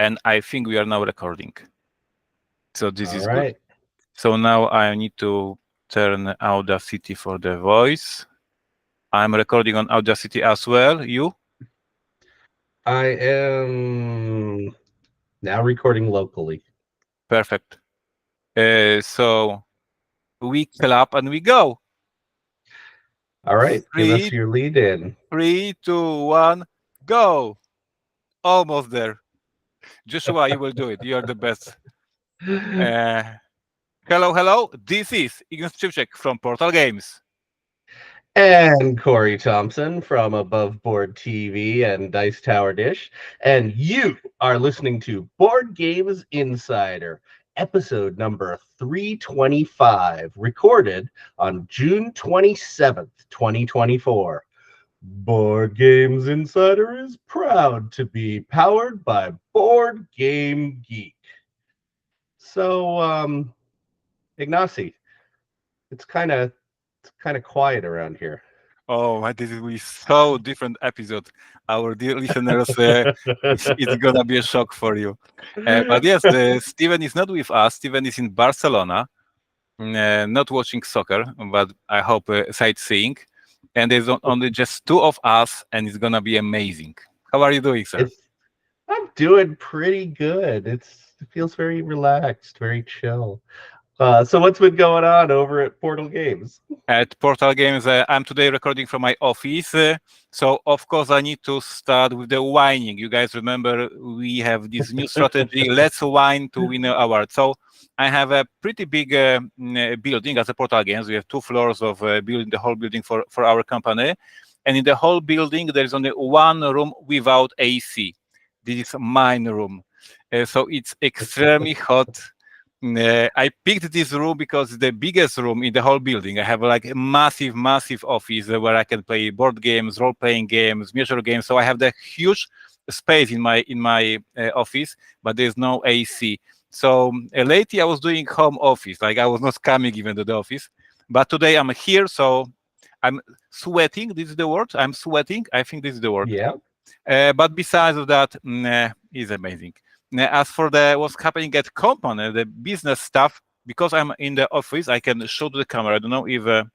and I think we are now recording. So this is right. good. So now I need to turn Audacity for the voice. I'm recording on Audacity as well. You? I am now recording locally. Perfect. So we clap and we go. All right, give us Three, your lead in. 3, 2, 1, go. Almost there. Joshua, you will do it. You are the best. Uh, hello. This is Ignacy from Portal Games. And Corey Thompson from Above Board TV and Dice Tower Dish. And you are listening to Board Games Insider, episode number 325, recorded on June 27th, 2024. Board Games Insider is proud to be powered by Board Game Geek. So, Ignacy, it's kind of quiet around here. Oh, this will be so different episode. Our dear listeners, it's gonna be a shock for you. But yes, Steven is not with us. Steven is in Barcelona, not watching soccer, but I hope sightseeing. And there's only just two of us, and it's gonna be amazing. How are you doing, sir? I'm doing pretty good. It feels very relaxed, very chill. So what's been going on over at Portal Games? At Portal Games, I'm today recording from my office. So, of course, I need to start with the whining. You guys remember we have this new strategy, let's whine to win an award. So, I have a pretty big building as a Portal Games. We have 2 floors of building, the whole building for our company. And in the whole building, there is only one room without AC. This is mine room. So, it's extremely hot. I picked this room because it's the biggest room in the whole building. I have like a massive office where I can play board games, role-playing games, miniature games. So I have the huge space in my office, but there's no AC. So lately I was doing home office, like I was not coming even to the office. But today I'm here, so I'm sweating. This is the word. I'm sweating. I think this is the word. Yeah. But besides of that, it's amazing. As for what's happening at company, the business stuff, because I'm in the office, I can show to the camera. I don't know if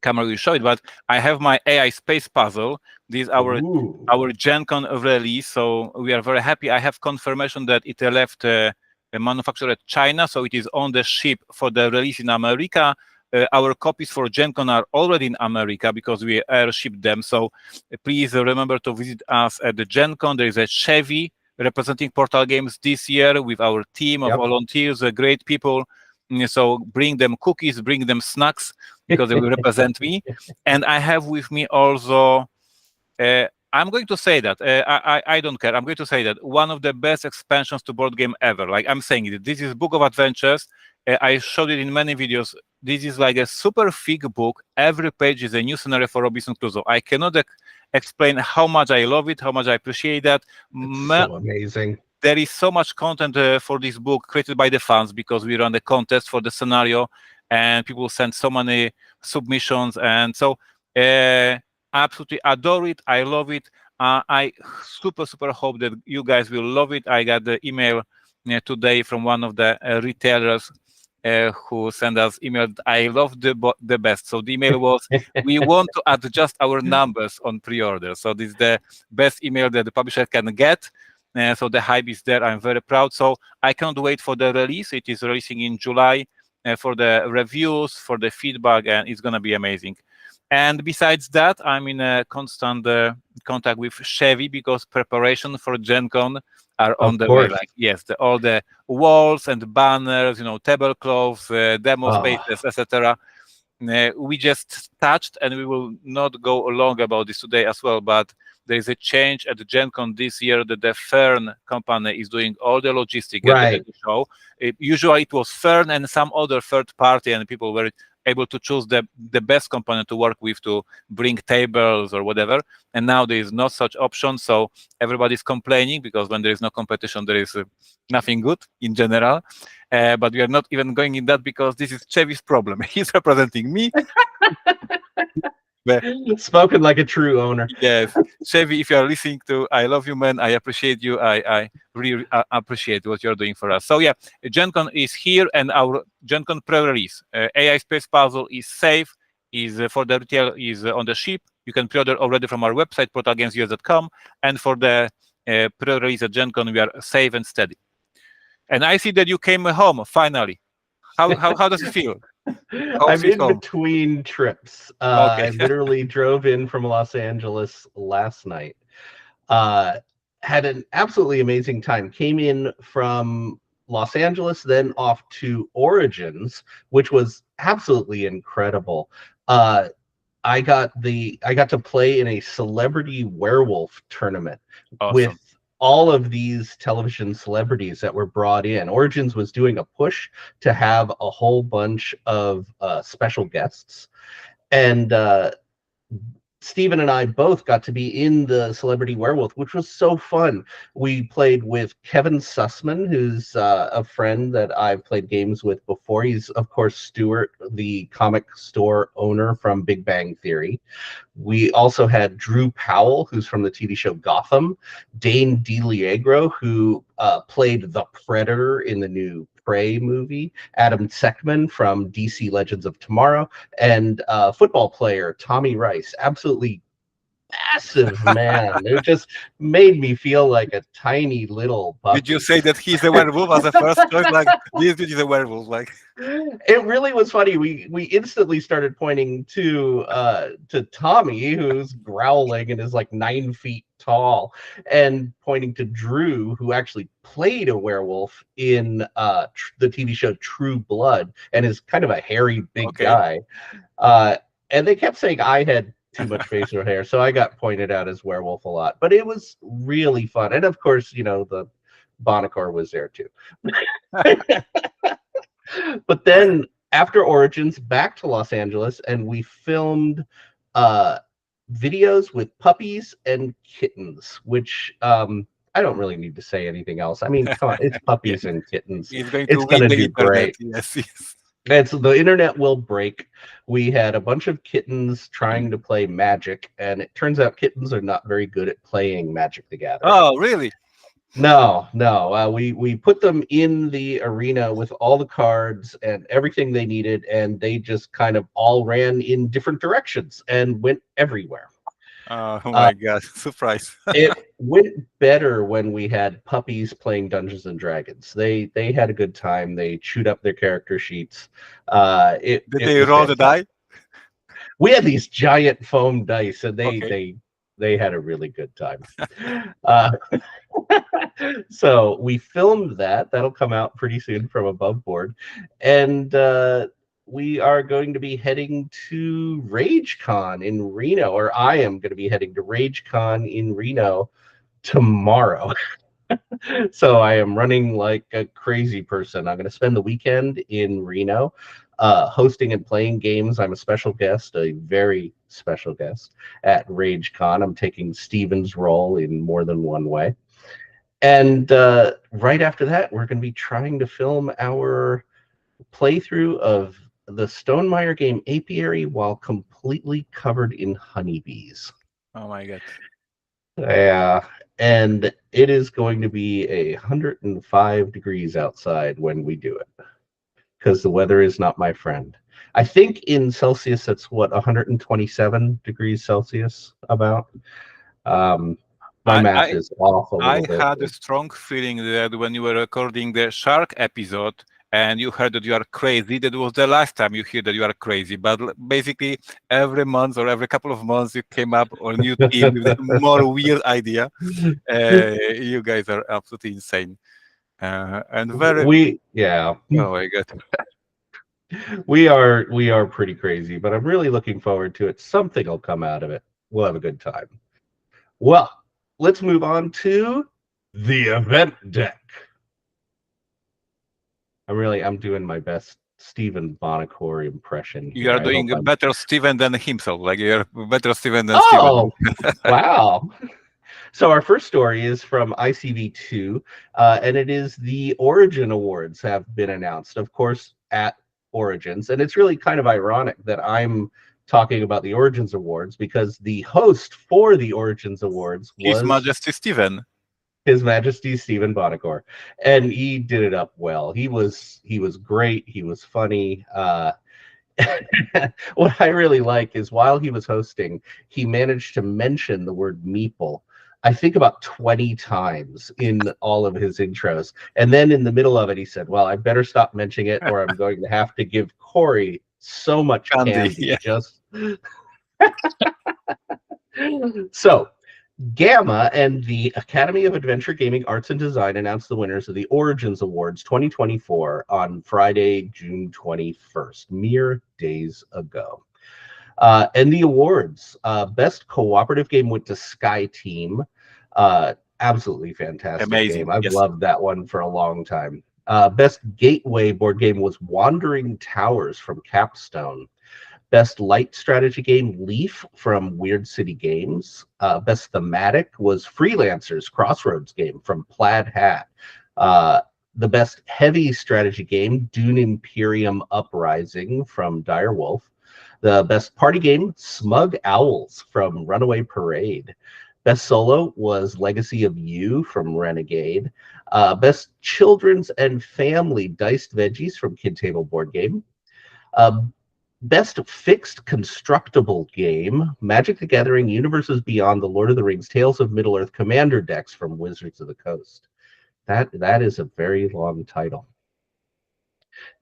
camera will show it, but I have my AI space puzzle. This is our Gen Con release, so we are very happy. I have confirmation that it left the manufacturer at China, so it is on the ship for the release in America. Our copies for Gen Con are already in America because we airshipped them. So please remember to visit us at the Gen Con. There is a Chevy representing Portal Games this year with our team of volunteers, great people. So bring them cookies, bring them snacks because they will represent me. And I have with me also, I'm going to say that, I don't care. I'm going to say that one of the best expansions to board game ever. Like I'm saying it, this is Book of Adventures. I showed it in many videos. This is like a super thick book. Every page is a new scenario for Robinson Crusoe. I cannot explain how much I love it, how much I appreciate that. It's so amazing. There is so much content for this book created by the fans because we run a contest for the scenario and people send so many submissions. And so I absolutely adore it. I love it. I super hope that you guys will love it. I got the email today from one of the retailers who sent us email. I love the best. So the email was, we want to adjust our numbers on pre-order. So this is the best email that the publisher can get. So the hype is there. I'm very proud. So I can't wait for the release. It is releasing in July for the reviews, for the feedback, and it's going to be amazing. And besides that, I'm in a constant contact with Chevy because preparation for Gen Con are on the way. Like, yes, all the walls and banners, tablecloths, demo spaces, etc. We just touched, and we will not go long about this today as well, but there is a change at the Gen Con this year that the Fern company is doing all the logistics at the show. Usually it was Fern and some other third party, and people were able to choose the best company to work with to bring tables or whatever. And now there is no such option. So everybody's complaining because when there is no competition, there is nothing good in general. But we are not even going in that because this is Chevy's problem. He's representing me. But Spoken like a true owner. yes, Chevy, if you are listening to, I love you, man. I appreciate you. I really appreciate what you're doing for us. So yeah, Gen Con is here, and our Gen Con pre-release AI Space Puzzle is safe. Is for the retail is on the ship. You can pre-order already from our website portalgamesus.com, and for the pre-release at Gen Con, we are safe and steady. And I see that you came home finally. How does it feel? Home I'm sweet in home. between trips. Okay. I literally drove in from Los Angeles last night. Had an absolutely amazing time. Came in from Los Angeles, then off to Origins, which was absolutely incredible. I got to play in a celebrity werewolf tournament Awesome. with all of these television celebrities that were brought in. Origins was doing a push to have a whole bunch of special guests, and Steven and I both got to be in the Celebrity Werewolf, which was so fun. We played with Kevin Sussman, who's a friend that I've played games with before. He's, of course, Stuart, the comic store owner from Big Bang Theory. We also had Drew Powell, who's from the TV show Gotham, Dane DeLiegro, who played the Predator in the new Prey movie, Adam Seckman from DC Legends of Tomorrow, and football player Tommy Rice. Absolutely massive man. It just made me feel like a tiny little puppy. Did you say that he's a werewolf as a first choice? Like, this dude is a werewolf. Like, it really was funny. We instantly started pointing to Tommy, who's growling and is like 9 feet tall, and pointing to Drew, who actually played a werewolf in the TV show True Blood, and is kind of a hairy big guy. And they kept saying I had too much facial hair, so I got pointed out as werewolf a lot. But it was really fun, and of course, the Bonacor was there too. But then after Origins, back to Los Angeles, and we filmed videos with puppies and kittens, which I don't really need to say anything else. I mean, come on, it's puppies and kittens. it's going It's to going win to the do great. internet. Yes. The internet will break. We had a bunch of kittens trying to play Magic, and it turns out kittens are not very good at playing Magic the Gathering. Oh, really? No. We put them in the arena with all the cards and everything they needed, and they just kind of all ran in different directions and went everywhere. Oh my God! Surprise! It went better when we had puppies playing Dungeons and Dragons. They had a good time. They chewed up their character sheets. Did they roll the die? We had these giant foam dice, and they had a really good time. So we filmed that. That'll come out pretty soon from Above Board, and we are going to be heading to RageCon in Reno, or I am going to be heading to RageCon in Reno tomorrow. So I am running like a crazy person. I'm going to spend the weekend in Reno, hosting and playing games. I'm a special guest, a very special guest at RageCon. I'm taking Steven's role in more than one way. And right after that, we're going to be trying to film our playthrough of the Stonemaier game Apiary while completely covered in honeybees. Oh my God. Yeah, and it is going to be 105 degrees outside when we do it, because the weather is not my friend. I think in Celsius, that's what, 127 degrees Celsius about. My math is off a little bit. I had a strong feeling that when you were recording the shark episode and you heard that you are crazy, that was the last time you hear that you are crazy. But basically, every month or every couple of months, you came up on a new team with a more weird idea. You guys are absolutely insane. And very... Oh my God. We are pretty crazy, but I'm really looking forward to it. Something will come out of it. We'll have a good time. Well, let's move on to the event deck. I'm doing my best Stephen Bonacor impression. You are doing a better Steven than himself. Like, you're better Steven than Steven. Wow. So our first story is from ICV2, and it is the Origin Awards have been announced, of course, at Origins. And it's really kind of ironic that I'm talking about the Origins Awards because the host for the Origins Awards was His Majesty Stephen. His Majesty Stephen Bonacore, and he did it up well. He was great. He was funny. What I really like is while he was hosting, he managed to mention the word meeple, I think about 20 times in all of his intros. And then in the middle of it, he said, well, I better stop mentioning it or I'm going to have to give Corey so much candy. Yeah. Just so Gamma and the Academy of Adventure Gaming Arts and Design announced the winners of the Origins Awards 2024 on Friday, June 21st, mere days ago. And the awards, Best Cooperative Game went to Sky Team. Absolutely fantastic Amazing. game. I've Yes. loved that one for a long time. Best Gateway board game was Wandering Towers from Capstone. Best Light Strategy Game, Leaf from Weird City Games. Best Thematic was Freelancers Crossroads game from Plaid Hat. The Best Heavy Strategy Game, Dune Imperium Uprising from Direwolf. The Best Party Game, Smug Owls from Runaway Parade. Best Solo was Legacy of You from Renegade. Best Children's and Family, Diced Veggies from Kid Table Board Game. Best Fixed Constructible Game, Magic the Gathering, Universes Beyond, The Lord of the Rings, Tales of Middle-earth Commander decks from Wizards of the Coast. That is a very long title.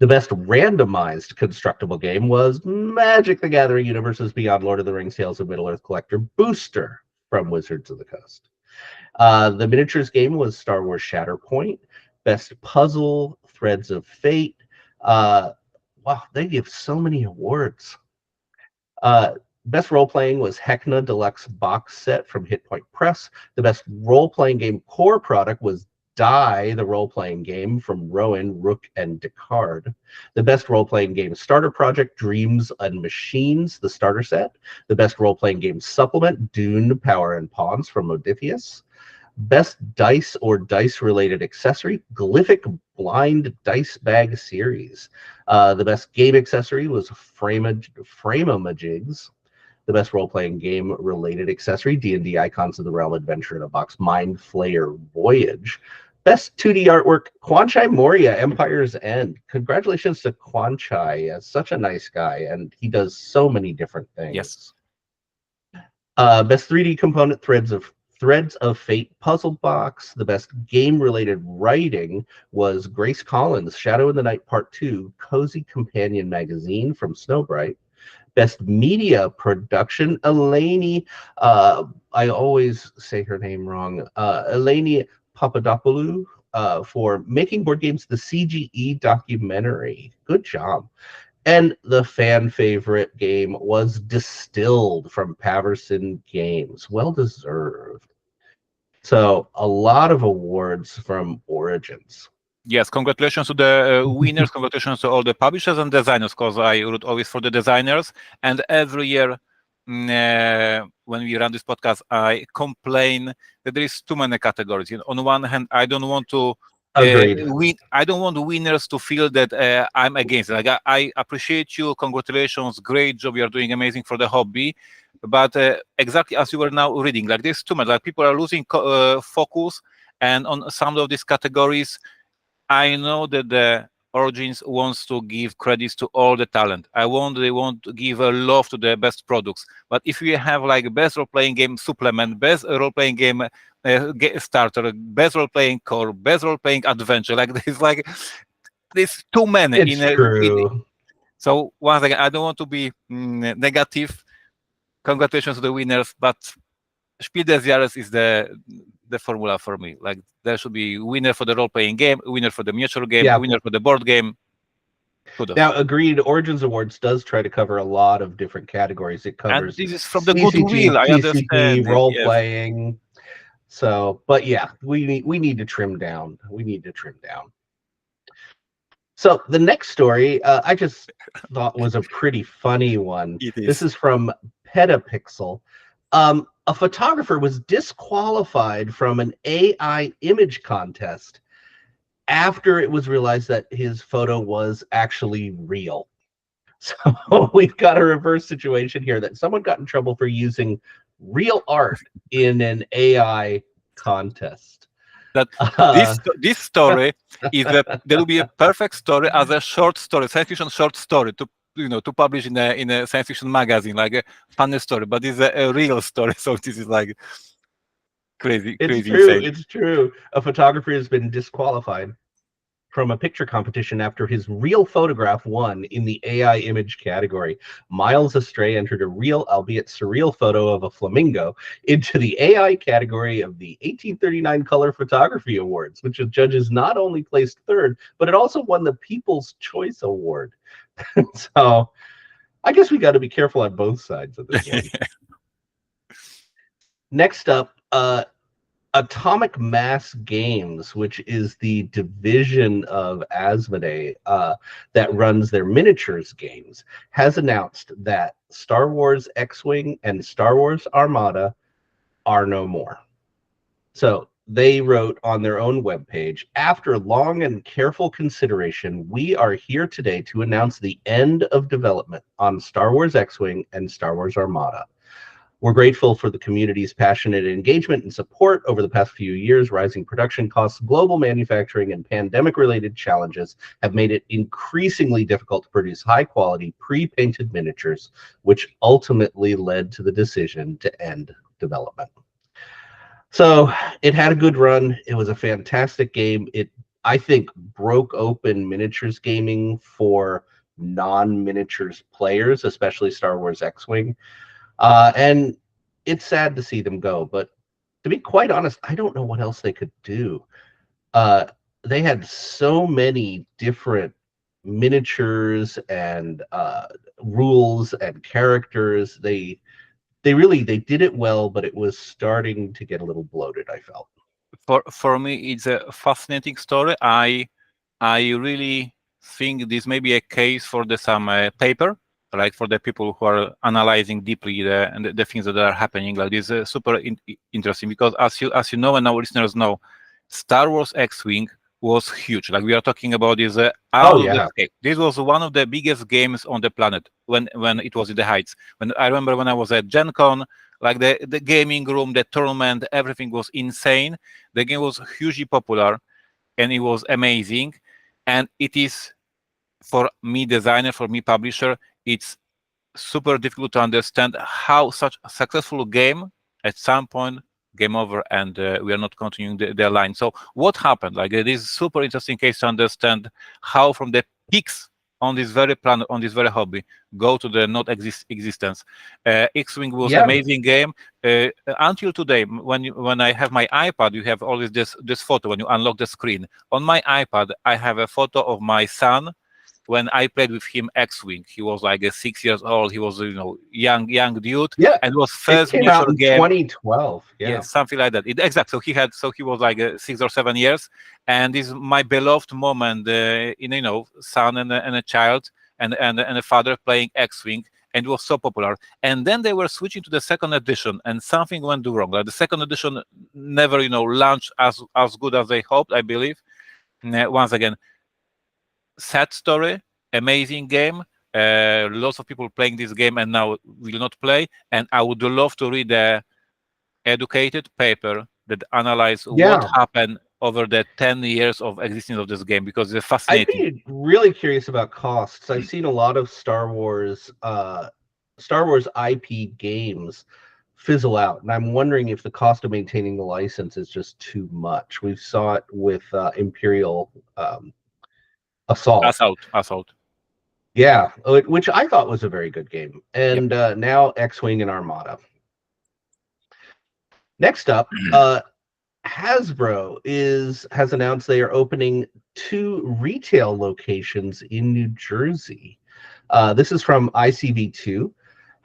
The best randomized constructible game was Magic the Gathering, Universes Beyond, Lord of the Rings, Tales of Middle-earth Collector Booster from Wizards of the Coast. The miniatures game was Star Wars Shatterpoint. Best Puzzle, Threads of Fate. Wow, they give so many awards. Best role-playing was Heckna Deluxe Box Set from Hit Point Press. The best role-playing game core product was Die, the role-playing game from Rowan, Rook, and Descartes. The best role-playing game starter project, Dreams and Machines, the starter set. The best role-playing game supplement, Dune, Power and Pawns from Modiphius. Best dice or dice-related accessory, Glyphic Blind Dice Bag Series. The best game accessory was Frame-a-Jigs. The best role-playing game-related accessory, D&D Icons of the Realm Adventure in a Box, Mind Flayer Voyage. Best 2D artwork, Quan Chai Moria, Empire's End. Congratulations to Quan Chai. Such a nice guy, and he does so many different things. Yes. Best 3D component, Threads of Fate puzzle box. The best game-related writing was Grace Collins' Shadow in the Night Part 2, Cozy Companion Magazine from Snowbright. Best media production, Eleni, I always say her name wrong, Eleni Papadopoulou, for Making Board Games, the CGE documentary. Good job. And the fan favorite game was Distilled from Paverson Games. Well deserved. So a lot of awards from Origins. Yes, congratulations to the winners, congratulations to all the publishers and designers, because I root always for the designers. And every year when we run this podcast, I complain that there is too many categories. You know, on one hand, I don't want to I don't want winners to feel that I'm against it. Like I appreciate you, congratulations, great job, you are doing amazing for the hobby. But exactly as you were now reading, like there's too much. Like people are losing focus, and on some of these categories, I know that the Origins wants to give credits to all the talent. They want to give a love to the best products. But if we have like best role-playing game supplement, best role-playing game starter, best role-playing core, best role-playing adventure, there's too many. It's true. So once again, I don't want to be negative. Congratulations to the winners, but Spiel des Jahres is the formula for me. Like there should be winner for the role-playing game, winner for the miniature game, winner for the board game. Kudos. Now, agreed. Origins Awards does try to cover a lot of different categories. It covers and this is from the goodwill. I understand role-playing. Yes. So, but yeah, we need to trim down. We need to trim down. So the next story I just thought was a pretty funny one. This is from Petapixel. A photographer was disqualified from an AI image contest after it was realized that his photo was actually real. So we've got a reverse situation here that someone got in trouble for using real art in an AI contest. That this story is there will be a perfect story as a short story, science fiction short story to to publish in a science fiction magazine, like a funny story, but it's a real story. So this is like crazy, It's crazy true. insane. It's true. A photographer has been disqualified from a picture competition after his real photograph won in the AI image category. Miles Astray entered a real, albeit surreal, photo of a flamingo into the AI category of the 1839 Color Photography Awards, which the judges not only placed third, but it also won the People's Choice Award. So I guess we got to be careful on both sides of this one. Next up, Atomic Mass Games, which is the division of Asmodee that runs their miniatures games, has announced that Star Wars X-Wing and Star Wars Armada are no more. So they wrote on their own webpage, after long and careful consideration, we are here today to announce the end of development on Star Wars X-Wing and Star Wars Armada. We're grateful for the community's passionate engagement and support over the past few years. Rising production costs, global manufacturing, and pandemic-related challenges have made it increasingly difficult to produce high-quality, pre-painted miniatures, which ultimately led to the decision to end development. So it had a good run. It was a fantastic game. It, I think, broke open miniatures gaming for non-miniatures players, especially Star Wars X-Wing. And it's sad to see them go, but to be quite honest, I don't know what else they could do. They had so many different miniatures and rules and characters. They did it well, but it was starting to get a little bloated, I felt. For me, it's a fascinating story. I really think this may be a case for some paper, like for the people who are analyzing deeply the things that are happening. Like this is super interesting because as you know and our listeners know, Star Wars X-Wing was huge. Like we are talking about this out of the scale. This was one of the biggest games on the planet when it was in the heights. When I remember when I was at Gen Con, like the gaming room, the tournament, everything was insane. The game was hugely popular and it was amazing. And it is, for me designer, for me publisher, it's super difficult to understand how such a successful game at some point game over and we are not continuing the line. So what happened? Like it is super interesting case to understand how from the peaks on this very planet, on this very hobby, go to the not existence. X-Wing was amazing game until today. When I have my iPad, you have always this photo when you unlock the screen. On my iPad, I have a photo of my son when I played with him X-Wing. He was like 6 years old. He was young dude. Yeah, and it was first it came out in game. 2012. Yeah, something like that. Exactly. So he was like 6 or 7 years, and this is my beloved moment in son and a child and a father playing X-Wing, and it was so popular. And then they were switching to the second edition, and something went wrong. Like the second edition never launched as good as they hoped, I believe. Once again, sad story, amazing game. Lots of people playing this game and now will not play. And I would love to read the educated paper that analyze what happened over the 10 years of existence of this game, because it's fascinating. I'd be really curious about costs. I've seen a lot of Star Wars IP games fizzle out, and I'm wondering if the cost of maintaining the license is just too much. We saw it with Imperial Assault. Yeah, which I thought was a very good game. And now X-Wing and Armada. Next up, Hasbro has announced they are opening 2 retail locations in New Jersey. This is from ICV2.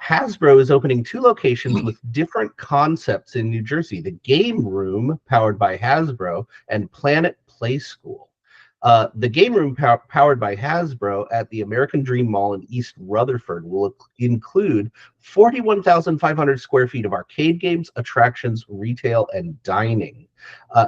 Hasbro is opening 2 locations with different concepts in New Jersey: the Game Room, powered by Hasbro, and Planet Play School. The game room powered by Hasbro at the American Dream Mall in East Rutherford will include 41,500 square feet of arcade games, attractions, retail, and dining.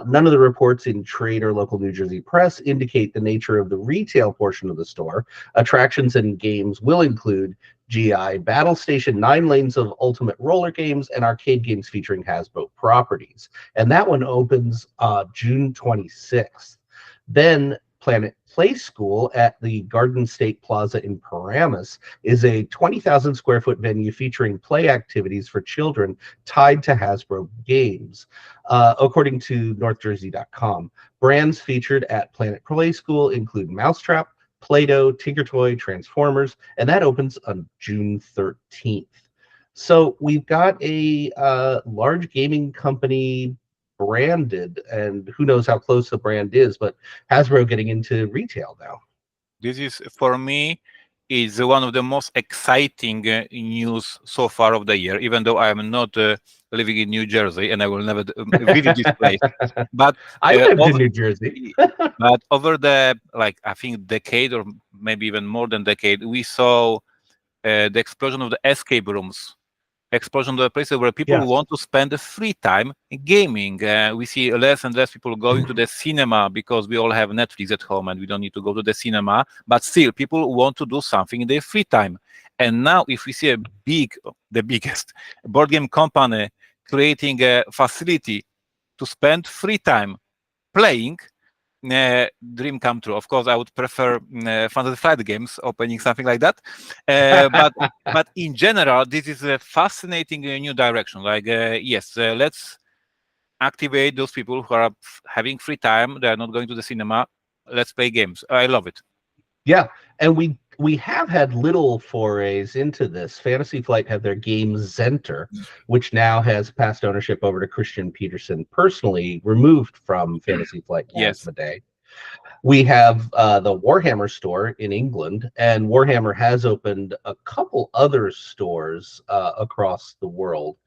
None of the reports in trade or local New Jersey press indicate the nature of the retail portion of the store. Attractions and games will include GI Battle Station, 9 lanes of Ultimate Roller games, and arcade games featuring Hasbro properties. And that one opens June 26th. Then Planet Play School at the Garden State Plaza in Paramus is a 20,000 square foot venue featuring play activities for children tied to Hasbro games. According to NorthJersey.com, brands featured at Planet Play School include Mousetrap, Play-Doh, Tinker Toy, Transformers, and that opens on June 13th. So we've got a large gaming company branded, and who knows how close the brand is, but Hasbro getting into retail now. This is, for me, is one of the most exciting news so far of the year, even though I am not living in New Jersey and I will never visit this place. But I lived in New Jersey. But over the, I think, decade or maybe even more than decade, we saw the explosion of the escape rooms. Explosion of the places where people want to spend the free time gaming. We see less and less people going to the cinema because we all have Netflix at home and we don't need to go to the cinema. But still, people want to do something in their free time. And now, if we see the biggest board game company creating a facility to spend free time playing, dream come true. Of course, I would prefer Fantasy Flight Games opening something like that. But in general, this is a fascinating new direction. Let's activate those people who are having free time. They are not going to the cinema. Let's play games. I love it. Yeah, and we have had little forays into this. Fantasy Flight had their game Zenter, which now has passed ownership over to Christian Peterson, personally removed from Fantasy Flight today. We have the Warhammer store in England, and Warhammer has opened a couple other stores across the world.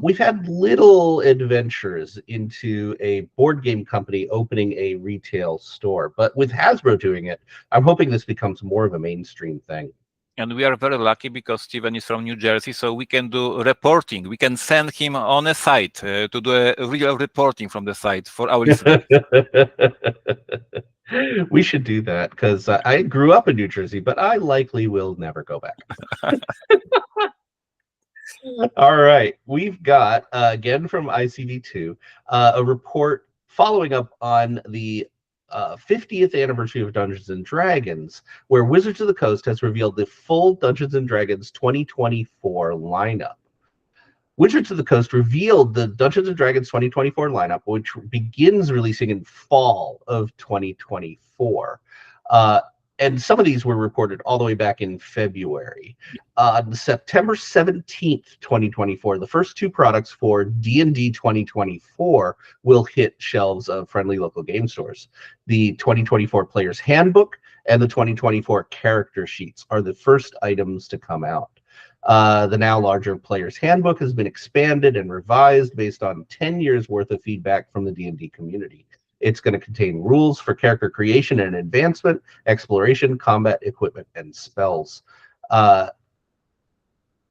We've had little adventures into a board game company opening a retail store, but with Hasbro doing it, I'm hoping this becomes more of a mainstream thing. And we are very lucky because Steven is from New Jersey, so we can do reporting. We can send him on a site to do a real reporting from the site for our listeners. We should do that because I grew up in New Jersey, but I likely will never go back. All right, we've got, again from ICV2, a report following up on the 50th anniversary of Dungeons & Dragons, where Wizards of the Coast has revealed the full Dungeons & Dragons 2024 lineup. Wizards of the Coast revealed the Dungeons & Dragons 2024 lineup, which begins releasing in fall of 2024. And some of these were reported all the way back in February. On September 17th, 2024, the first 2 products for D&D 2024 will hit shelves of friendly local game stores. The 2024 Player's Handbook and the 2024 Character Sheets are the first items to come out. The now larger Player's Handbook has been expanded and revised based on 10 years worth of feedback from the D&D community. It's going to contain rules for character creation and advancement, exploration, combat, equipment, and spells. The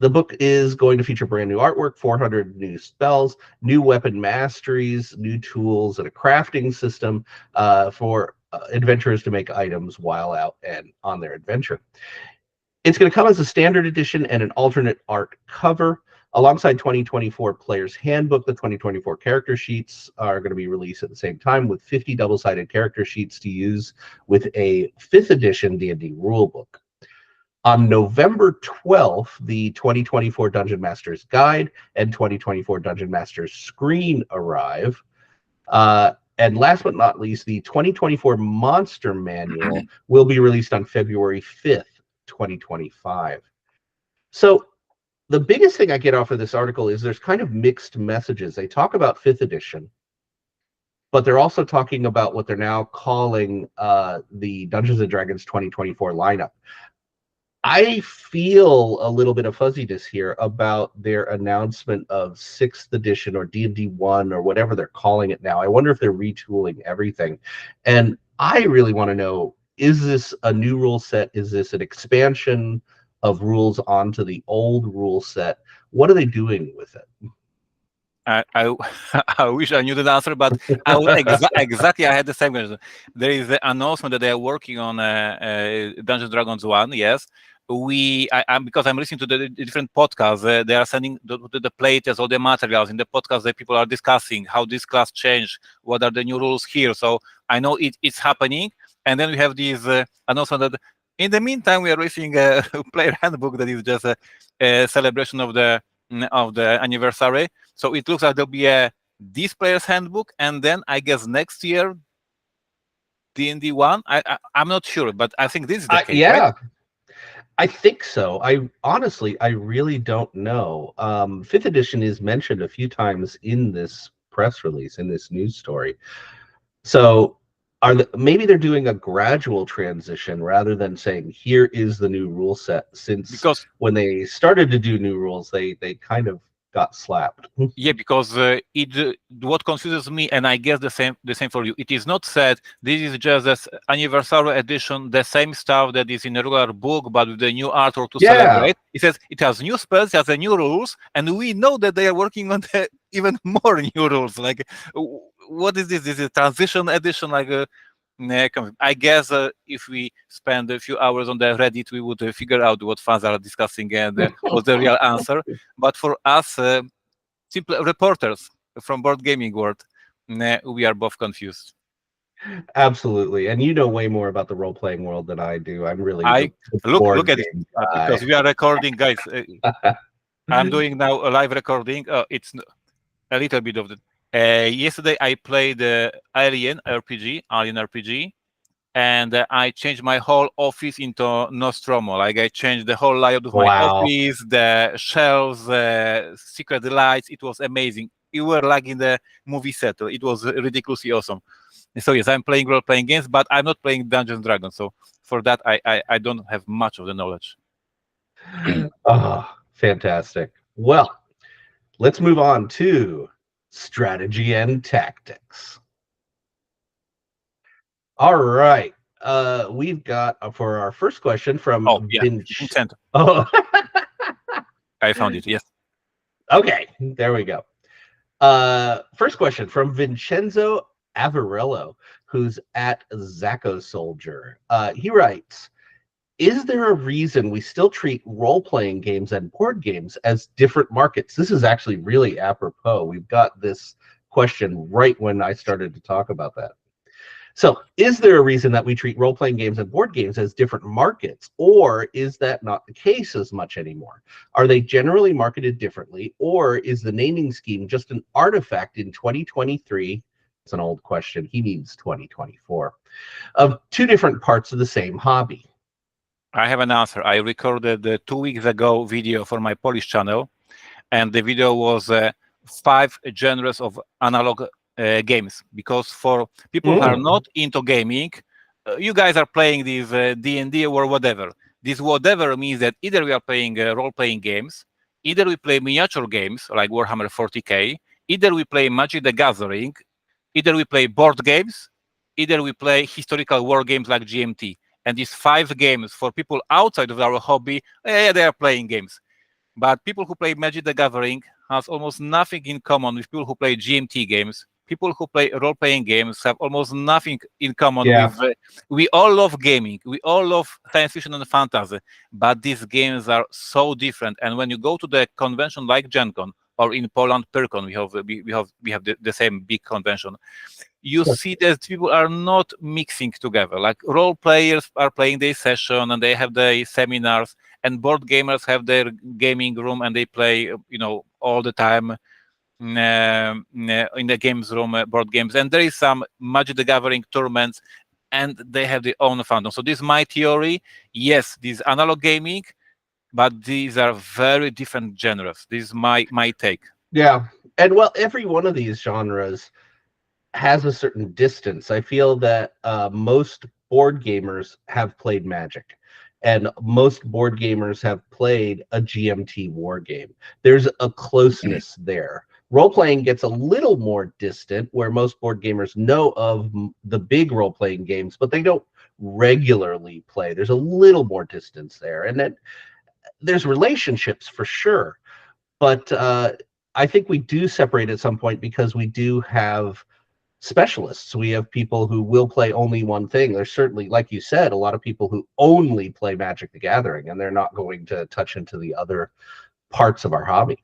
book is going to feature brand new artwork, 400 new spells, new weapon masteries, new tools, and a crafting system for adventurers to make items while out and on their adventure. It's going to come as a standard edition and an alternate art cover. Alongside 2024 Player's Handbook, the 2024 Character Sheets are going to be released at the same time with 50 double-sided character sheets to use with a 5th edition D&D rulebook. On November 12th, the 2024 Dungeon Master's Guide and 2024 Dungeon Master's Screen arrive. And last but not least, the 2024 Monster Manual will be released on February 5th, 2025. So the biggest thing I get off of this article is there's kind of mixed messages. They talk about 5th edition, but they're also talking about what they're now calling the Dungeons & Dragons 2024 lineup. I feel a little bit of fuzziness here about their announcement of 6th edition or D&D 1 or whatever they're calling it now. I wonder if they're retooling everything. And I really want to know, is this a new rule set? Is this an expansion of rules onto the old rule set? What are they doing with it? I I wish I knew the answer, but exactly I had the same question. There is the announcement that they are working on Dungeons Dragons 1. Yes, I'm because I'm listening to the different podcasts. They are sending the playtest, all the materials in the podcast that people are discussing how this class changed, what are the new rules here. So I know it's happening, and then we have this announcement that in the meantime we are releasing a player handbook that is just a celebration of the anniversary. So it looks like there'll be this player's handbook, and then I guess next year D&D 1. I'm not sure, but I think this is the case. Yeah, right? I think so. I really don't know. 5th edition is mentioned a few times in this press release, in this news story. So maybe they're doing a gradual transition rather than saying here is the new rule set, because when they started to do new rules, they kind of got slapped. Yeah, because what confuses me, and I guess the same for you, it is not said this is just an anniversary edition, the same stuff that is in a regular book, but with the new artwork to celebrate. It says it has new spells, it has the new rules, and we know that they are working on the even more new rules. Like, what is this? This is a transition edition, like I guess if we spend a few hours on the Reddit, we would figure out what fans are discussing and what's the real answer. But for us, simple reporters from board gaming world, we are both confused. Absolutely, and you know way more about the role-playing world than I do. I'm really look at it because we are recording, guys. I'm doing now a live recording. It's a little bit of the. Yesterday I played Alien RPG, and I changed my whole office into Nostromo. Like I changed the whole layout of my office, the shelves, secret lights. It was amazing. You were like in the movie set. It was ridiculously awesome. So yes, I'm playing role-playing games, but I'm not playing Dungeons & Dragons. So for that, I don't have much of the knowledge. Oh, fantastic. Well, let's move on to strategy and tactics. All right. We've got for our first question from Vincent. Oh, I found it. Yes. Okay, there we go. First question from Vincenzo Avarello, who's at Zacco Soldier. He writes, is there a reason we still treat role-playing games and board games as different markets? This is actually really apropos. We've got this question right when I started to talk about that. So is there a reason that we treat role-playing games and board games as different markets, or is that not the case as much anymore? Are they generally marketed differently, or is the naming scheme just an artifact in 2023? It's an old question. He means 2024, of two different parts of the same hobby. I have an answer. I recorded 2 weeks ago video for my Polish channel, and the video was 5 genres of analog games, because for people who are not into gaming, you guys are playing these D&D or whatever. This whatever means that either we are playing role-playing games, either we play miniature games like Warhammer 40k, either we play Magic the Gathering, either we play board games, either we play historical war games like GMT. And these 5 games for people outside of our hobby, they are playing games. But people who play Magic the Gathering has almost nothing in common with people who play GMT games. People who play role-playing games have almost nothing in common with. We all love gaming. We all love science fiction and fantasy, but these games are so different. And when you go to the convention like Gen Con, or in Poland, Pyrcon, we have the same big convention. You see that people are not mixing together. Like role players are playing their session and they have their seminars, and board gamers have their gaming room and they play, all the time in the games room board games. And there is some Magic the Gathering tournaments, and they have their own fandom. So this is my theory. Yes, this is analog gaming, but these are very different genres. This is my take. Yeah, and well, every one of these genres has a certain distance. I feel that most board gamers have played Magic, and most board gamers have played a GMT war game. There's a closeness there. Role-playing gets a little more distant, where most board gamers know of the big role-playing games, but they don't regularly play. There's a little more distance there. And then there's relationships for sure. But I think we do separate at some point because we do have specialists. We have people who will play only one thing. There's certainly, like you said, a lot of people who only play Magic the Gathering, and they're not going to touch into the other parts of our hobby.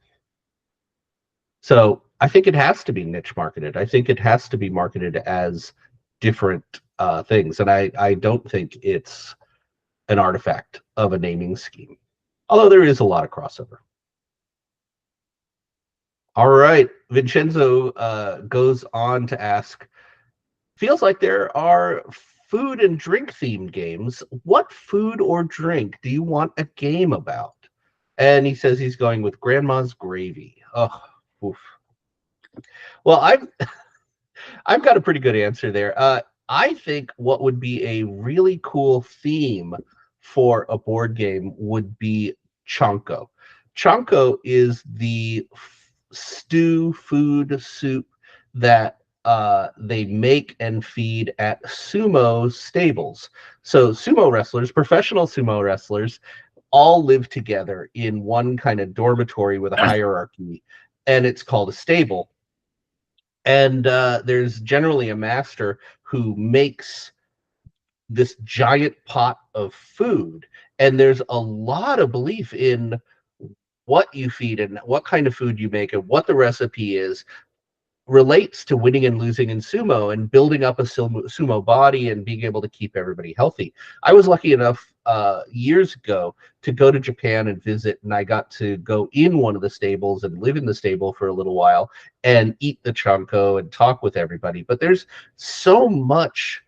So I think it has to be niche marketed. I think it has to be marketed as different things. And I don't think it's an artifact of a naming scheme, although there is a lot of crossover. All right. Vincenzo goes on to ask, feels like there are food and drink themed games. What food or drink do you want a game about? And he says he's going with Grandma's Gravy. Oh, oof. Well, I've got a pretty good answer there. I think what would be a really cool theme for a board game would be Chonko. Chonko is the food soup that they make and feed at sumo stables. So sumo wrestlers, professional sumo wrestlers, all live together in one kind of dormitory with a hierarchy, and it's called a stable. And there's generally a master who makes this giant pot of food, and there's a lot of belief in what you feed and what kind of food you make and what the recipe is relates to winning and losing in sumo and building up a sumo body and being able to keep everybody healthy. I was lucky enough years ago to go to Japan and visit, and I got to go in one of the stables and live in the stable for a little while and eat the chonko and talk with everybody. But there's so much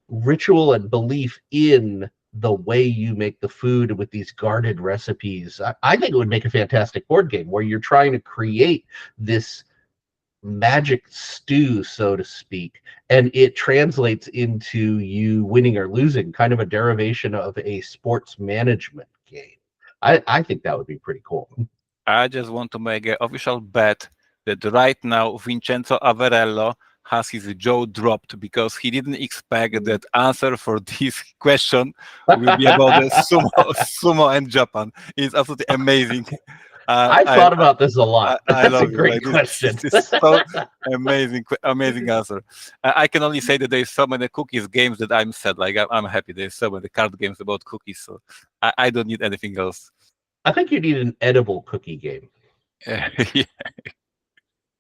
ritual and belief in the way you make the food with these guarded recipes. I think it would make a fantastic board game where you're trying to create this magic stew, so to speak, and it translates into you winning or losing, kind of a derivation of a sports management game. I think that would be pretty cool. I just want to make an official bet that right now Vincenzo Averello has his jaw dropped because he didn't expect that answer for this question will be about the sumo and Japan. It's absolutely amazing. I've thought about this a lot. I That's a love great question. This is so amazing answer. I can only say that there's so many cookies games that I'm sad. Like I'm happy. There's so many card games about cookies, so I don't need anything else. I think you need an edible cookie game. Yeah.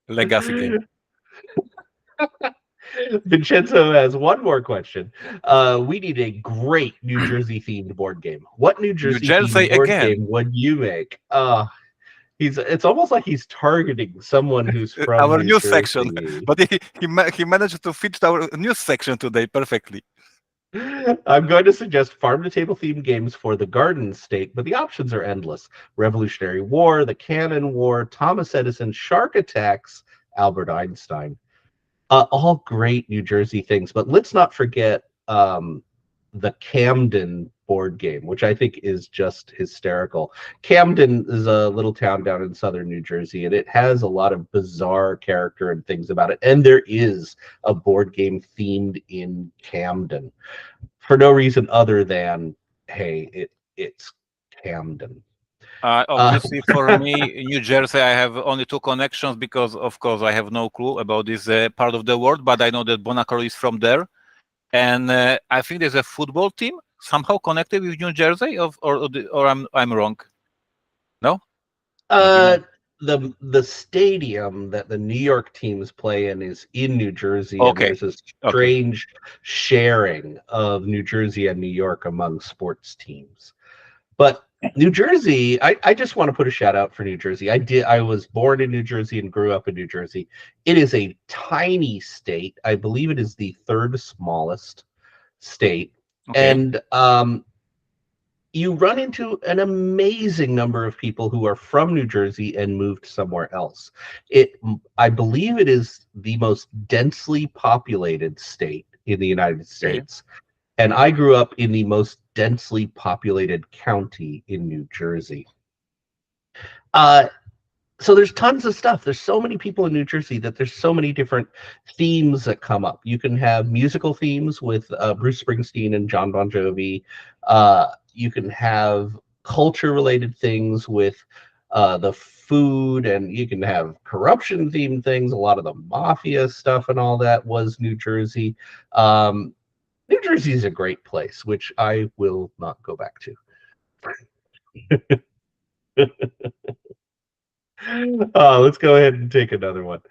Legacy game. Vincenzo has one more question. We need a great New Jersey themed board game. What New Jersey themed board game would you make? It's almost like he's targeting someone who's from our New news Jersey. section, but he managed to fit our news section today perfectly. I'm going to suggest farm-to-table themed games for the Garden State, but the options are endless. Revolutionary War, the Cannon War, Thomas Edison, Shark Attacks, Albert Einstein. All great New Jersey things, but let's not forget the Camden board game, which I think is just hysterical. Camden is a little town down in southern New Jersey, and it has a lot of bizarre character and things about it. And there is a board game themed in Camden for no reason other than, hey, it's Camden. Obviously, for me, New Jersey, I have only two connections because, of course, I have no clue about this part of the world, but I know that Bonacor is from there. And I think there's a football team somehow connected with New Jersey, or I'm wrong. No. The stadium that the New York teams play in is in New Jersey, Okay. And there's a strange sharing of New Jersey and New York among sports teams. But New Jersey, I just want to put a shout out for New Jersey. I was born in New Jersey and grew up in New Jersey. It is a tiny state. I believe it is the third smallest state. Okay. And you run into an amazing number of people who are from New Jersey and moved somewhere else. I believe it is the most densely populated state in the United States. And I grew up in the most densely populated county in New Jersey. So there's tons of stuff. There's so many people in New Jersey that there's so many different themes that come up. You can have musical themes with Bruce Springsteen and John Bon Jovi. You can have culture-related things with the food, and you can have corruption-themed things. A lot of the mafia stuff and all that was New Jersey. New Jersey is a great place, which I will not go back to. Let's go ahead and take another one.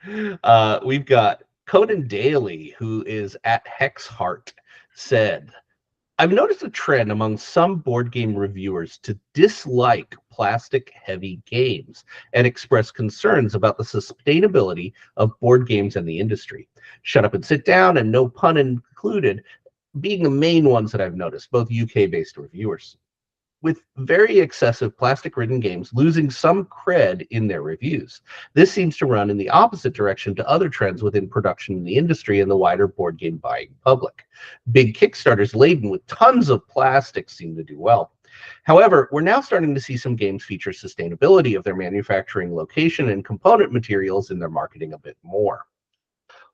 We've got Conan Daly, who is at Hexheart, said, I've noticed a trend among some board game reviewers to dislike plastic-heavy games and express concerns about the sustainability of board games and the industry. Shut Up and Sit Down and No Pun Included being the main ones that I've noticed, both UK-based reviewers, with very excessive plastic-ridden games losing some cred in their reviews. This seems to run in the opposite direction to other trends within production in the industry and the wider board game buying public. Big Kickstarters laden with tons of plastic seem to do well. However, we're now starting to see some games feature sustainability of their manufacturing location and component materials in their marketing a bit more.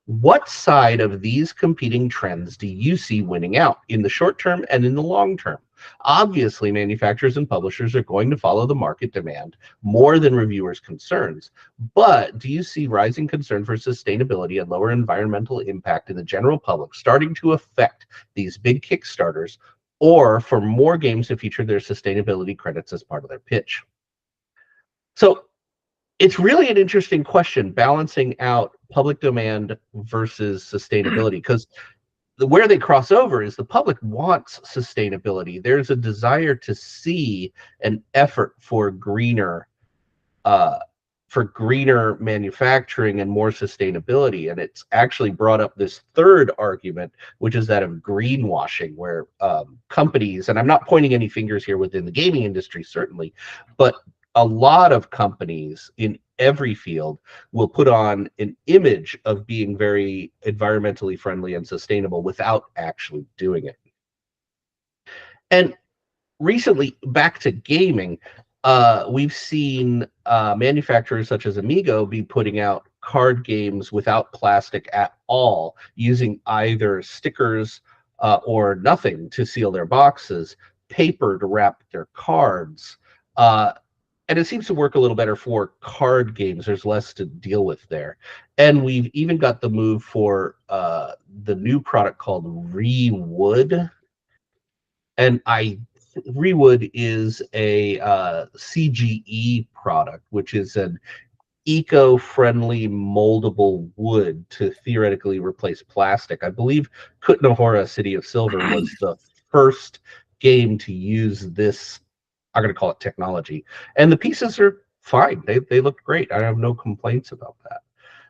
What side of these competing trends do you see winning out in the short term and in the long term? Obviously, manufacturers and publishers are going to follow the market demand more than reviewers' concerns, but do you see rising concern for sustainability and lower environmental impact in the general public starting to affect these big Kickstarters, or for more games to feature their sustainability credits as part of their pitch? So it's really an interesting question, balancing out public demand versus sustainability, because where they cross over is the public wants sustainability. There's a desire to see an effort for greener manufacturing and more sustainability. And it's actually brought up this third argument, which is that of greenwashing, where companies, and I'm not pointing any fingers here within the gaming industry, certainly, but a lot of companies in every field will put on an image of being very environmentally friendly and sustainable without actually doing it. And recently, back to gaming, we've seen manufacturers such as Amigo be putting out card games without plastic at all, using either stickers or nothing to seal their boxes, paper to wrap their cards. And it seems to work a little better for card games. There's less to deal with there. And we've even got the move for the new product called Rewood. And Rewood is a CGE product, which is an eco-friendly moldable wood to theoretically replace plastic. I believe Kutnahora City of Silver was the first game to use this, I'm going to call it technology. And the pieces are fine. They look great. I have no complaints about that.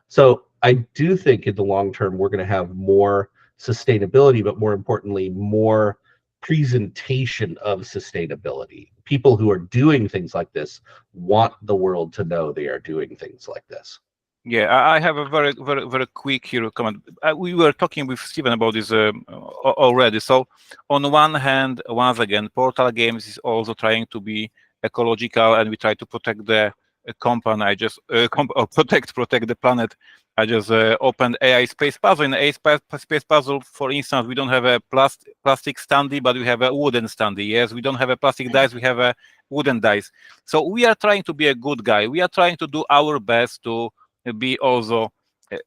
So I do think in the long term, we're going to have more sustainability, but more importantly, more presentation of sustastainability. People who are doing things like this want the world to know they are doing things like this. Yeah, I have a very, very, very quick here comment. We were talking with Steven about this already. So, on one hand, once again, Portal Games is also trying to be ecological, and we try to protect the company. I just protect the planet. I just opened AI Space Puzzle. In AI Space Puzzle, for instance, we don't have a plastic standee, but we have a wooden standee. Yes, we don't have a plastic dice, we have a wooden dice. So we are trying to be a good guy. We are trying to do our best to be also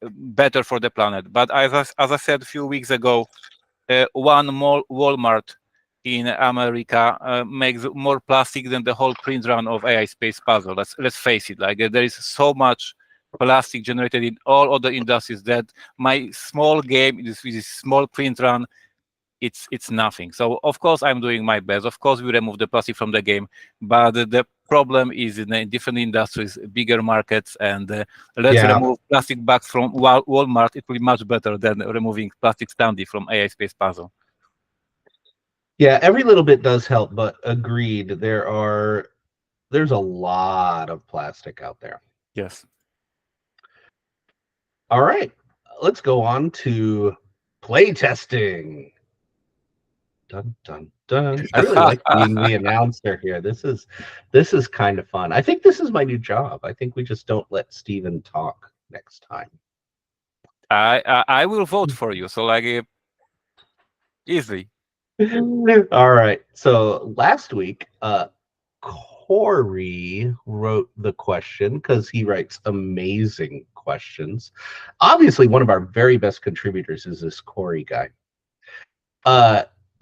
better for the planet. But as I said a few weeks ago, one more Walmart in America makes more plastic than the whole print run of AI Space Puzzle. Let's face it. Like there is so much plastic generated in all other industries that my small game, this small print run, it's nothing. So of course I'm doing my best. Of course we remove the plastic from the game, but the problem is in different industries, bigger markets, and let's remove plastic bags from Walmart. It will be much better than removing plastic standee from AI Space Puzzle. Yeah, every little bit does help, but agreed, there's a lot of plastic out there. Yes. All right, let's go on to play testing. Dun dun dun. I really like being the announcer here. This is kind of fun. I think this is my new job. I think we just don't let Steven talk next time. I will vote for you. So like easy. All right. So last week, Corey wrote the question because he writes amazing questions. Obviously, one of our very best contributors is this Corey guy.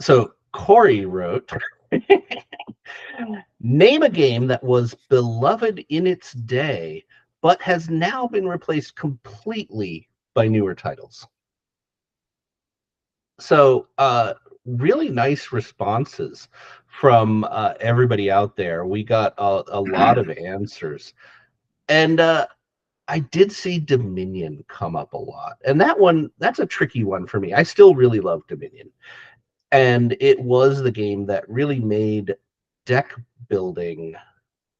So Corey wrote, name a game that was beloved in its day, but has now been replaced completely by newer titles. So, really nice responses from everybody out there. We got a lot of answers. And I did see Dominion come up a lot. And that's a tricky one for me. I still really love Dominion. And it was the game that really made deck building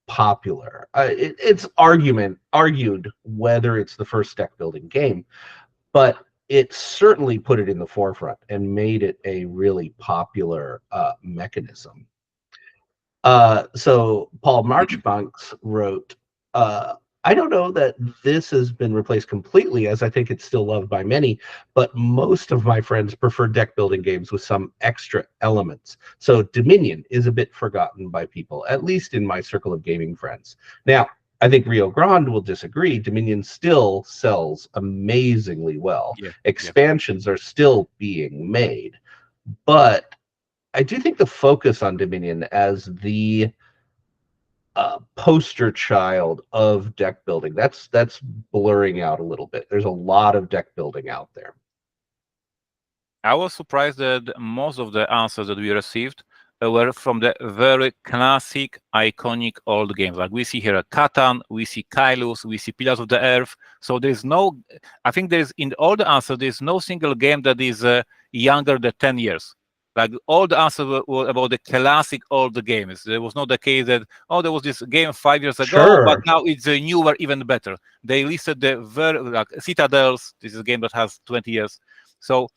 popular. It's argued whether it's the first deck building game, but it certainly put it in the forefront and made it a really popular mechanism. So Paul Marchbanks wrote, I don't know that this has been replaced completely, as I think it's still loved by many, but most of my friends prefer deck building games with some extra elements. So Dominion is a bit forgotten by people, at least in my circle of gaming friends. Now, I think Rio Grande will disagree. Dominion still sells amazingly well. Yeah, Expansions are still being made. But I do think the focus on Dominion as the poster child of deck building, that's blurring out a little bit. There's a lot of deck building out there. I was surprised that most of the answers that we received were from the very classic, iconic old games. Like we see here a Catan, we see Kailus, we see Pillars of the Earth. So there's no, I think there's in all the answers, there's no single game that is younger than 10 years. Like all the answers were about the classic old games. There was not the case that, oh, there was this game 5 years ago, Sure. but now it's a newer, even better. They listed the very, like Citadels, this is a game that has 20 years. So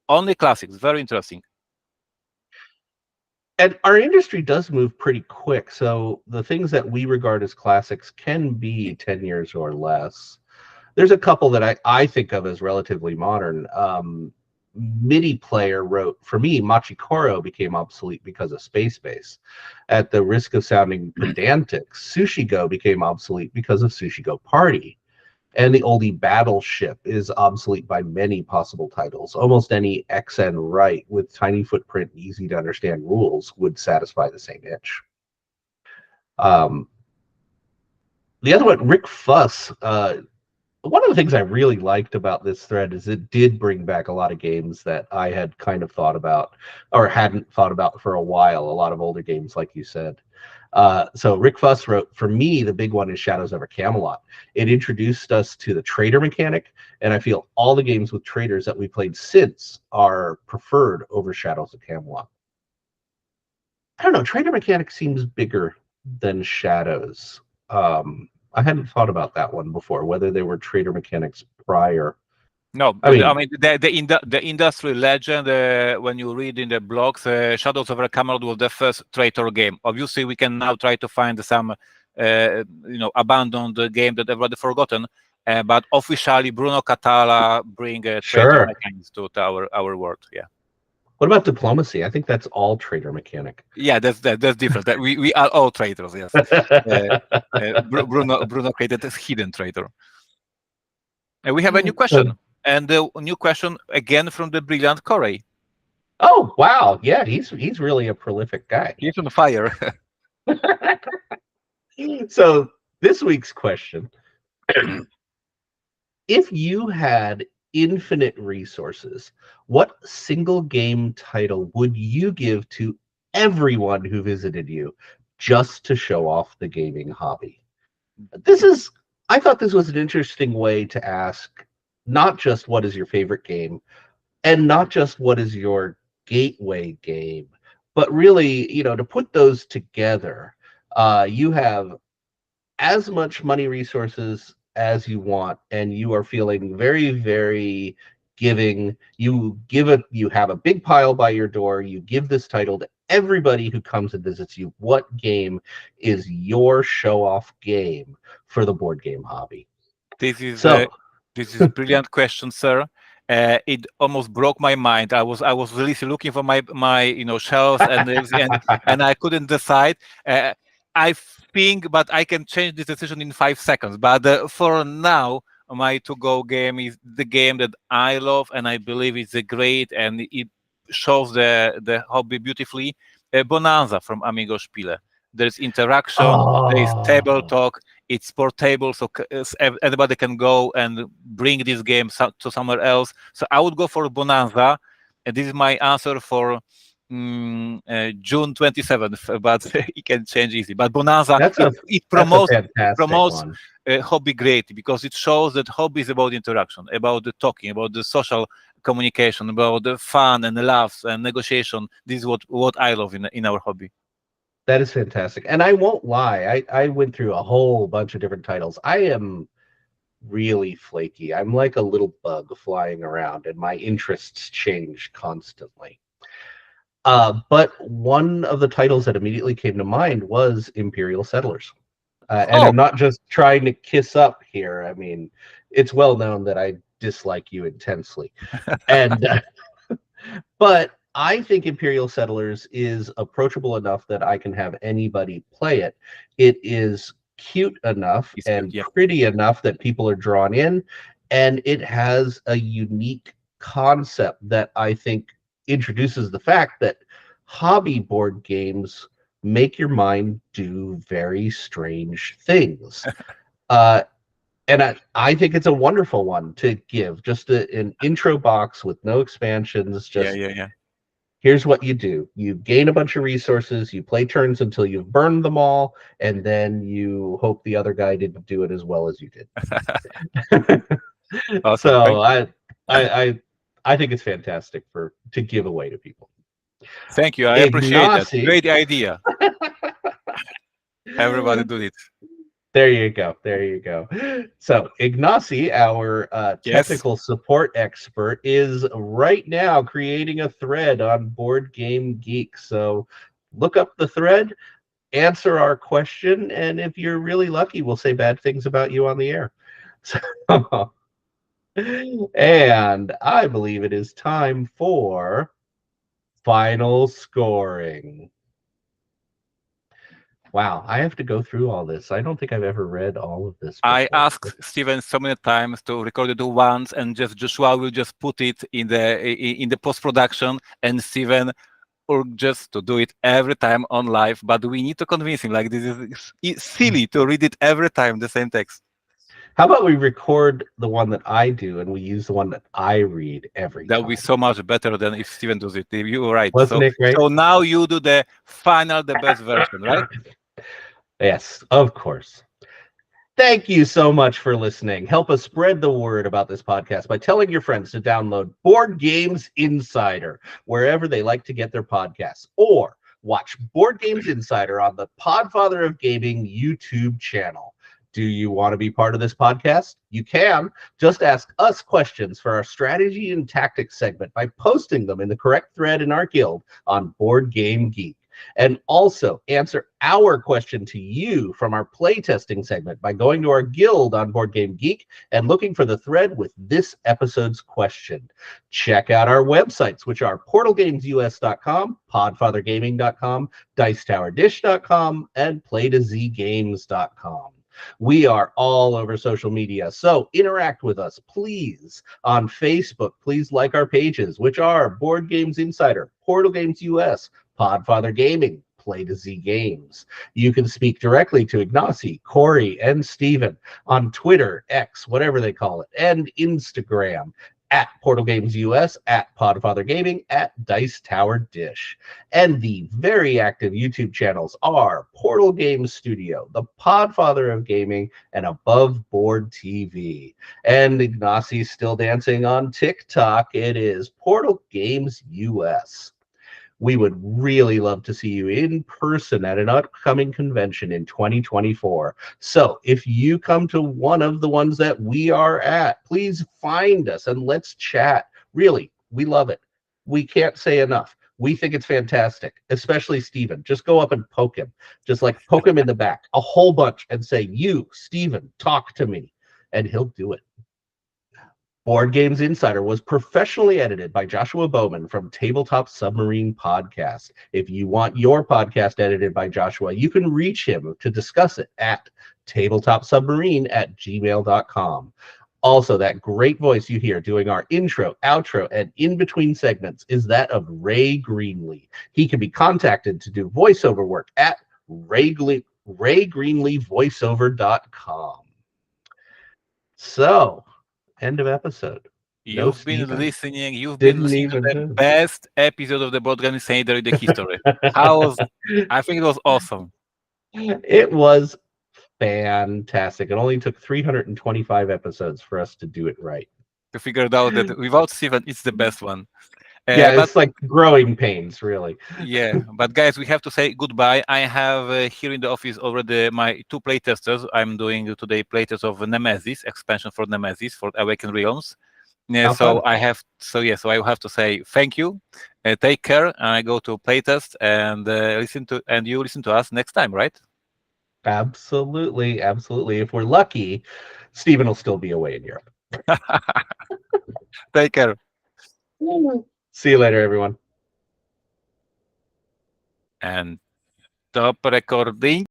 only classics, very interesting. And our industry does move pretty quick. So the things that we regard as classics can be 10 years or less. There's a couple that I think of as relatively modern. MIDI Player wrote, for me, Machikoro became obsolete because of Space Base. At the risk of sounding pedantic, Sushi Go became obsolete because of Sushi Go Party. And the oldie Battleship is obsolete by many possible titles. Almost any XN write with tiny footprint, easy to understand rules would satisfy the same itch. The other one, Rick Fuss. One of the things I really liked about this thread is it did bring back a lot of games that I had kind of thought about or hadn't thought about for a while. A lot of older games, like you said. So Rick Fuss wrote, for me, the big one is Shadows over Camelot. It introduced us to the trader mechanic, and I feel all the games with traders that we played since are preferred over Shadows of Camelot. I don't know, trader mechanic seems bigger than Shadows. I hadn't thought about that one before, whether they were trader mechanics prior. No, I mean the industry legend, when you read in the blogs, Shadows over Camelot was the first traitor game. Obviously, we can now try to find some, abandoned game that everybody forgotten. But officially, Bruno Catala bring traitor mechanics to our world. Yeah. What about diplomacy? I think that's all trader mechanic. Yeah, that's different. We are all traitors. Yes. Bruno created this hidden traitor. We have a new question. And the new question again from the brilliant Corey. Oh wow, yeah, he's really a prolific guy. He's on fire. So this week's question: if you had infinite resources, what single game title would you give to everyone who visited you just to show off the gaming hobby? I thought this was an interesting way to ask. Not just what is your favorite game, and not just what is your gateway game, but really, to put those together. You have as much money resources as you want, and you are feeling very, very you have a big pile by your door, you give this title to everybody who comes and visits you. What game is your show-off game for the board game hobby? This is So this is a brilliant question, sir. It almost broke my mind. I was really looking for my shelves and I couldn't decide. I think, but I can change this decision in 5 seconds. But for now, my to-go game is the game that I love, and I believe it's a great, and it shows the hobby beautifully. Bonanza from Amigo Spiele. There's interaction, there is table talk, it's portable, so anybody can go and bring this game to somewhere else. So I would go for Bonanza, and this is my answer for June 27th, but it can change easy. But Bonanza, it promotes hobby great, because it shows that hobby is about interaction, about the talking, about the social communication, about the fun and the laughs and negotiation. This is what I love in our hobby. That is fantastic. And I won't lie, I went through a whole bunch of different titles. I am really flaky. I'm like a little bug flying around, and my interests change constantly. But one of the titles that immediately came to mind was Imperial Settlers. And I'm not just trying to kiss up here. I mean, it's well known that I dislike you intensely. And but I think Imperial Settlers is approachable enough that I can have anybody play it. It is cute enough and pretty enough that people are drawn in, and it has a unique concept that I think introduces the fact that hobby board games make your mind do very strange things. And I think it's a wonderful one to give, just an intro box with no expansions. Just here's what you do. You gain a bunch of resources, you play turns until you've burned them all, and then you hope the other guy didn't do it as well as you did. Awesome. So I think it's fantastic to give away to people. Thank you. I appreciate that. Great idea. Everybody do it. There you go. There you go. So Ignacy, our technical support expert, is right now creating a thread on Board Game Geek. So look up the thread, answer our question, and if you're really lucky, we'll say bad things about you on the air. So, and I believe it is time for final scoring. Wow, I have to go through all this. I don't think I've ever read all of this before. I asked Steven so many times to record it once, and just Joshua will just put it in the post-production, and Steven or just to do it every time on live. But we need to convince him, like, this is silly to read it every time, the same text. How about we record the one that I do, and we use the one that I read every time? That would be so much better than if Steven does it. You're right. Wasn't it great? So now you do the final, the best version, right? Yes, of course. Thank you so much for listening. Help us spread the word about this podcast by telling your friends to download Board Games Insider wherever they like to get their podcasts, or watch Board Games Insider on the Podfather of Gaming YouTube channel. Do you want to be part of this podcast? You can. Just ask us questions for our strategy and tactics segment by posting them in the correct thread in our guild on Board Game Geek. And also answer our question to you from our playtesting segment by going to our guild on Board Game Geek and looking for the thread with this episode's question. Check out our websites, which are portalgamesus.com, podfathergaming.com, dicetowerdish.com, and playtozgames.com. We are all over social media, so interact with us, please. On Facebook, please like our pages, which are Board Games Insider, Portal Games US, Podfather Gaming, Play to Z Games. You can speak directly to Ignacy, Corey, and Steven on Twitter, X, whatever they call it, and Instagram at Portal Games US, at Podfather Gaming, at Dice Tower Dish. And the very active YouTube channels are Portal Games Studio, the Podfather of Gaming, and Above Board TV. And Ignacy's still dancing on TikTok. It is Portal Games US. We would really love to see you in person at an upcoming convention in 2024. So if you come to one of the ones that we are at, please find us and let's chat. Really, we love it. We can't say enough. We think it's fantastic, especially Steven. Just go up and poke him. Just like poke him in the back a whole bunch and say, "You, Steven, talk to me." And he'll do it. Board Games Insider was professionally edited by Joshua Bowman from Tabletop Submarine Podcast. If you want your podcast edited by Joshua, you can reach him to discuss it at tabletopsubmarine@gmail.com. Also, that great voice you hear doing our intro, outro, and in-between segments is that of Ray Greenlee. He can be contacted to do voiceover work at raygreenleevoiceover.com. So, end of episode. No You've been Steven. listening. You've been Didn't listening to even the know. best episode of the Board Game Insider in the history. I think it was awesome. It was fantastic. It only took 325 episodes for us to do it right. To figure out that without Steven, it's the best one. Yeah, But it's like growing pains, really. yeah, but guys, we have to say goodbye. I have here in the office already my two playtesters. I'm doing today playtest of Nemesis expansion for Nemesis for Awakened Realms. Yeah, How so fun. so I have to say thank you. Take care. I go to playtest and you listen to us next time, right? Absolutely, absolutely. If we're lucky, Steven will still be away in Europe. Take care. See you later, everyone. And stop recording.